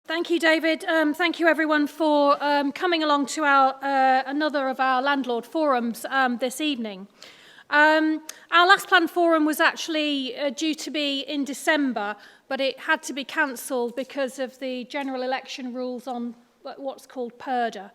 Thank you, David. Thank you, everyone, for coming along to another of our Landlord forums this evening. Our last planned forum was actually due to be in December, but it had to be cancelled because of the general election rules on what's called Cllr.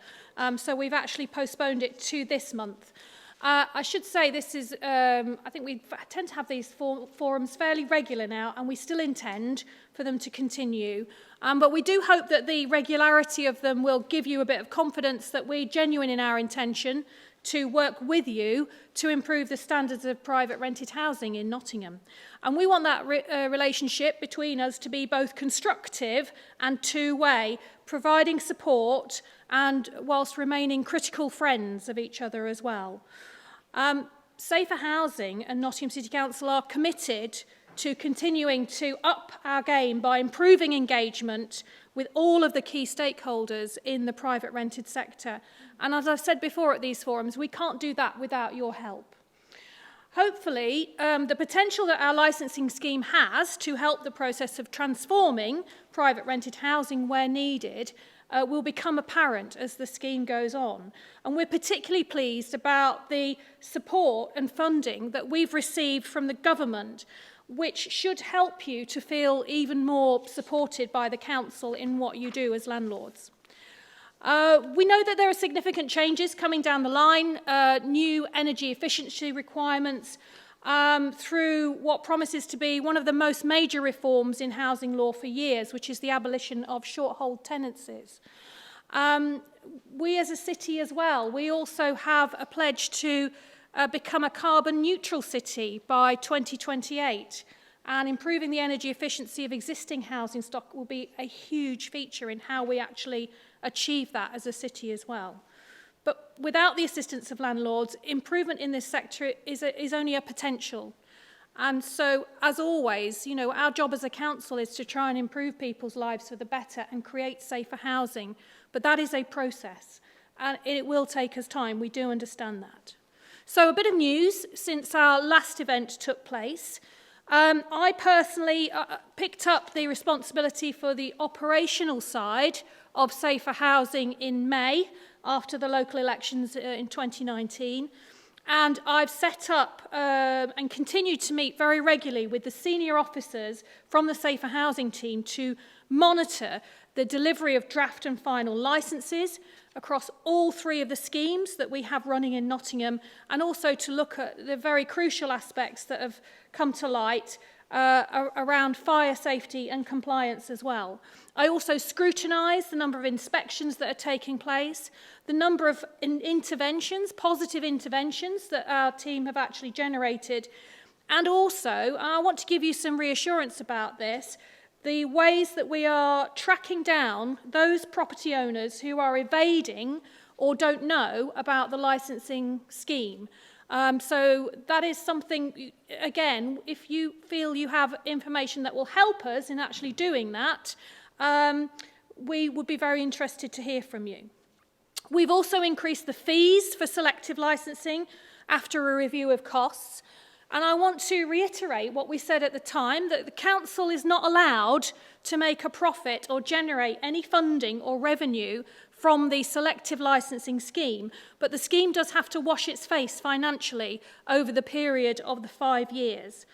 So we've actually postponed it to this month. I should say this is, I think we tend to have these forums fairly regular now, and we still intend for them to continue. But we do hope that the regularity of them will give you a bit of confidence that we're genuine in our intention to work with you to improve the standards of private rented housing in Nottingham. And we want that relationship between us to be both constructive and two-way, providing support and whilst remaining critical friends of each other as well. Safer Housing and Nottingham City Council are committed to continuing to up our game by improving engagement with all of the key stakeholders in the private rented sector. And as I've said before at these forums, we can't do that without your help. Hopefully, the potential that our licensing scheme has to help the process of transforming private rented housing where needed will become apparent as the scheme goes on. And we're particularly pleased about the support and funding that we've received from the government, which should help you to feel even more supported by the council in what you do as landlords. We know that there are significant changes coming down the line, new energy efficiency requirements through what promises to be one of the most major reforms in housing law for years, which is the abolition of short-hold tenancies. We as a city as well, we also have a pledge to become a carbon neutral city by 2028, and improving the energy efficiency of existing housing stock will be a huge feature in how we actually achieve that as a city as well. But without the assistance of landlords, improvement in this sector is only a potential. And so, as always, you know, our job as a council is to try and improve people's lives for the better and create safer housing. But that is a process, and it will take us time. We do understand that. So a bit of news since our last event took place. I personally picked up the responsibility for the operational side of safer housing in May after the local elections in 2019. And I've set up and continued to meet very regularly with the senior officers from the safer housing team to monitor the delivery of draft and final licences across all three of the schemes that we have running in Nottingham, and also to look at the very crucial aspects that have come to light around fire safety and compliance as well. I also scrutinise the number of inspections that are taking place, the number of interventions, positive interventions that our team have actually generated, and also, I want to give you some reassurance about this, the ways that we are tracking down those property owners who are evading or don't know about the licensing scheme. So that is something, again, if you feel you have information that will help us in actually doing that, we would be very interested to hear from you. We've also increased the fees for selective licensing after a review of costs. And I want to reiterate what we said at the time, that the council is not allowed to make a profit or generate any funding or revenue from the selective licensing scheme, but the scheme does have to wash its face financially over the period of the 5 years.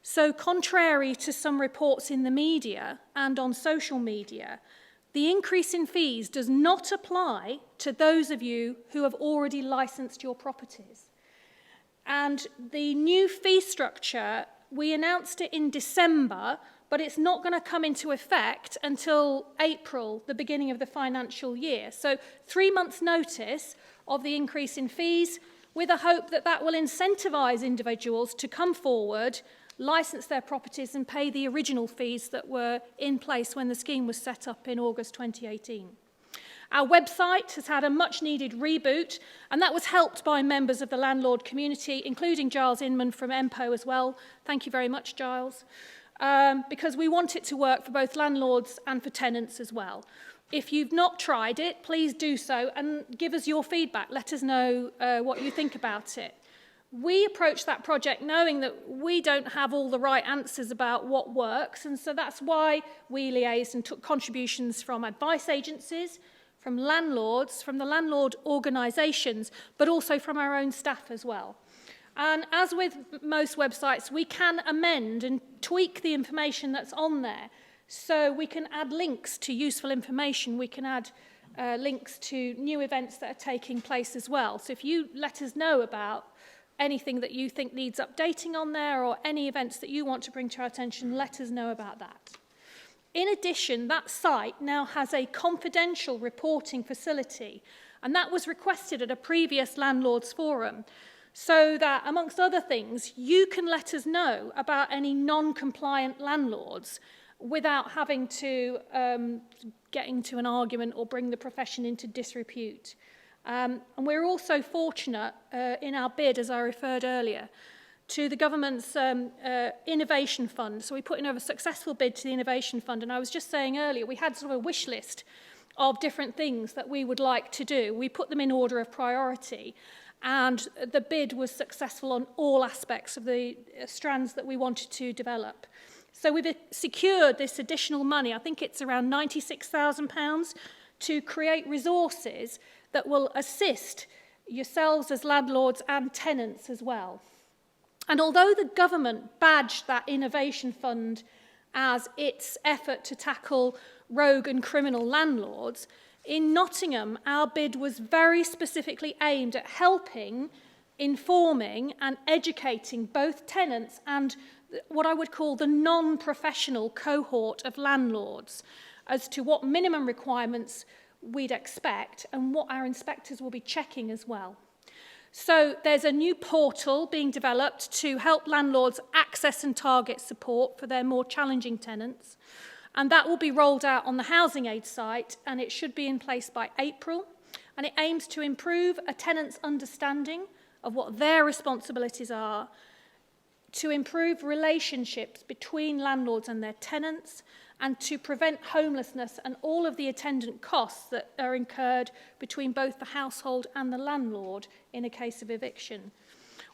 So contrary to some reports in the media and on social media, the increase in fees does not apply to those of you who have already licensed your properties. And the new fee structure, we announced it in December, but it's not going to come into effect until April, the beginning of the financial year. So 3 months' notice of the increase in fees, with a hope that that will incentivise individuals to come forward, license their properties and pay the original fees that were in place when the scheme was set up in August 2018. Our website has had a much-needed reboot, and that was helped by members of the landlord community, including Giles Inman from MPO as well. Thank you very much, Giles. Because we want it to work for both landlords and for tenants as well. If you've not tried it, please do so and give us your feedback. Let us know what you think about it. We approached that project knowing that we don't have all the right answers about what works, and so that's why we liaised and took contributions from advice agencies, from landlords, from the landlord organisations, but also from our own staff as well. And as with most websites, we can amend and tweak the information that's on there. So we can add links to useful information. We can add links to new events that are taking place as well. So if you let us know about anything that you think needs updating on there or any events that you want to bring to our attention, let us know about that. In addition, that site now has a confidential reporting facility, and that was requested at a previous landlords forum, so that, amongst other things, you can let us know about any non-compliant landlords without having to get into an argument or bring the profession into disrepute. And we're also fortunate in our bid, as I referred earlier, to the government's innovation fund. So we put in a successful bid to the innovation fund. And I was just saying earlier, we had sort of a wish list of different things that we would like to do. We put them in order of priority. And the bid was successful on all aspects of the strands that we wanted to develop. So we've secured this additional money, I think it's around £96,000, to create resources that will assist yourselves as landlords and tenants as well. And although the government badged that innovation fund as its effort to tackle rogue and criminal landlords, in Nottingham, our bid was very specifically aimed at helping, informing and educating both tenants and what I would call the non-professional cohort of landlords as to what minimum requirements we'd expect and what our inspectors will be checking as well. So there's a new portal being developed to help landlords access and target support for their more challenging tenants. And that will be rolled out on the Housing Aid site, and it should be in place by April. And it aims to improve a tenant's understanding of what their responsibilities are, to improve relationships between landlords and their tenants, and to prevent homelessness and all of the attendant costs that are incurred between both the household and the landlord in a case of eviction.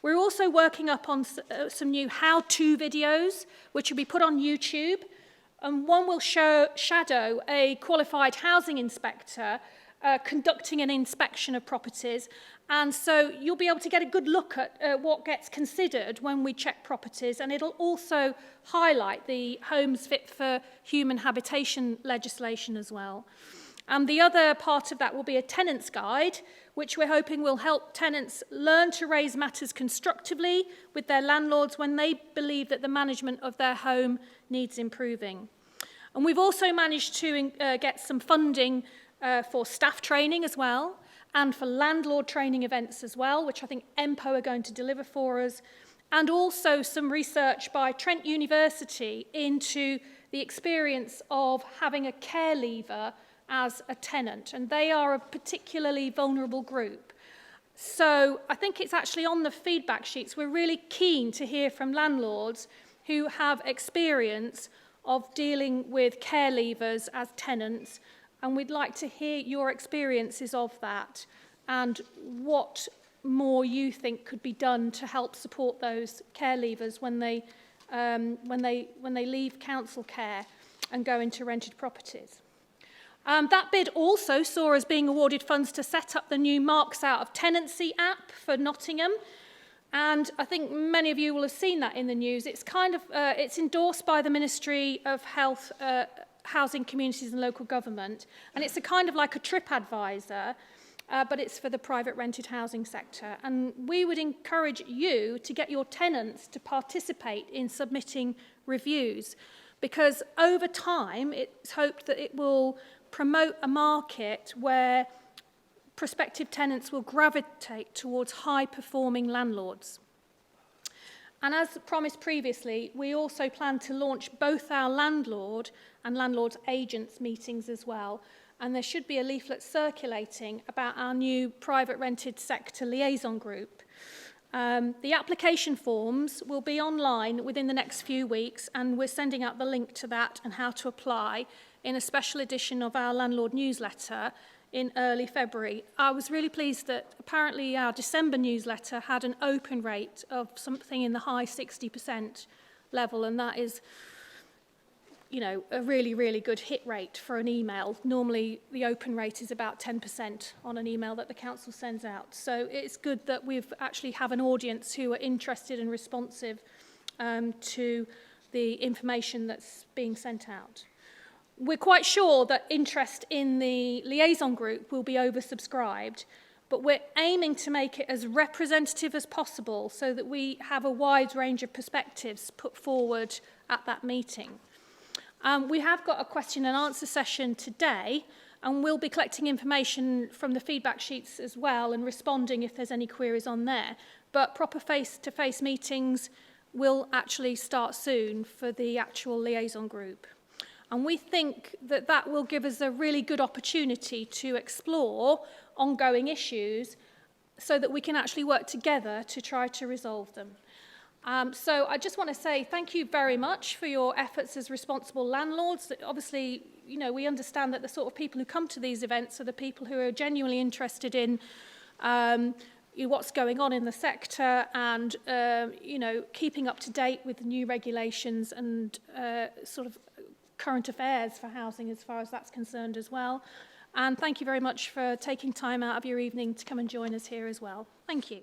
We're also working up on some new how-to videos, which will be put on YouTube. And one will shadow a qualified housing inspector conducting an inspection of properties. And so you'll be able to get a good look at what gets considered when we check properties. And it'll also highlight the Homes Fit for Human Habitation legislation as well. And the other part of that will be a tenant's guide, which we're hoping will help tenants learn to raise matters constructively with their landlords when they believe that the management of their home needs improving. And we've also managed to get some funding for staff training as well, and for landlord training events as well, which I think MPO are going to deliver for us, and also some research by Trent University into the experience of having a care leaver as a tenant, and they are a particularly vulnerable group. So I think it's actually on the feedback sheets. We're really keen to hear from landlords who have experience of dealing with care leavers as tenants, and we'd like to hear your experiences of that and what more you think could be done to help support those care leavers when they leave council care and go into rented properties. That bid also saw us being awarded funds to set up the new Marks Out of Tenancy app for Nottingham. And I think many of you will have seen that in the news. It's it's endorsed by the Ministry of Health, Housing, Communities and Local Government. And it's like a trip advisor, but it's for the private rented housing sector. And we would encourage you to get your tenants to participate in submitting reviews, because over time it's hoped that it will promote a market where prospective tenants will gravitate towards high-performing landlords. And as promised previously, we also plan to launch both our landlord and landlord agents meetings as well. And there should be a leaflet circulating about our new private rented sector liaison group. The application forms will be online within the next few weeks, and we're sending out the link to that and how to apply in a special edition of our landlord newsletter in early February. I was really pleased that apparently our December newsletter had an open rate of something in the high 60% level, and that is, you know, a really, really good hit rate for an email. Normally, the open rate is about 10% on an email that the council sends out. So it's good that we've actually have an audience who are interested and responsive to the information that's being sent out. We're quite sure that interest in the liaison group will be oversubscribed, but we're aiming to make it as representative as possible so that we have a wide range of perspectives put forward at that meeting. We have got a question and answer session today, and we'll be collecting information from the feedback sheets as well and responding if there's any queries on there. But proper face-to-face meetings will actually start soon for the actual liaison group. And we think that that will give us a really good opportunity to explore ongoing issues so that we can actually work together to try to resolve them. So I just want to say thank you very much for your efforts as responsible landlords. Obviously, you know, we understand that the sort of people who come to these events are the people who are genuinely interested in what's going on in the sector and, you know, keeping up to date with new regulations and sort of current affairs for housing as far as that's concerned as well. And thank you very much for taking time out of your evening to come and join us here as well. Thank you.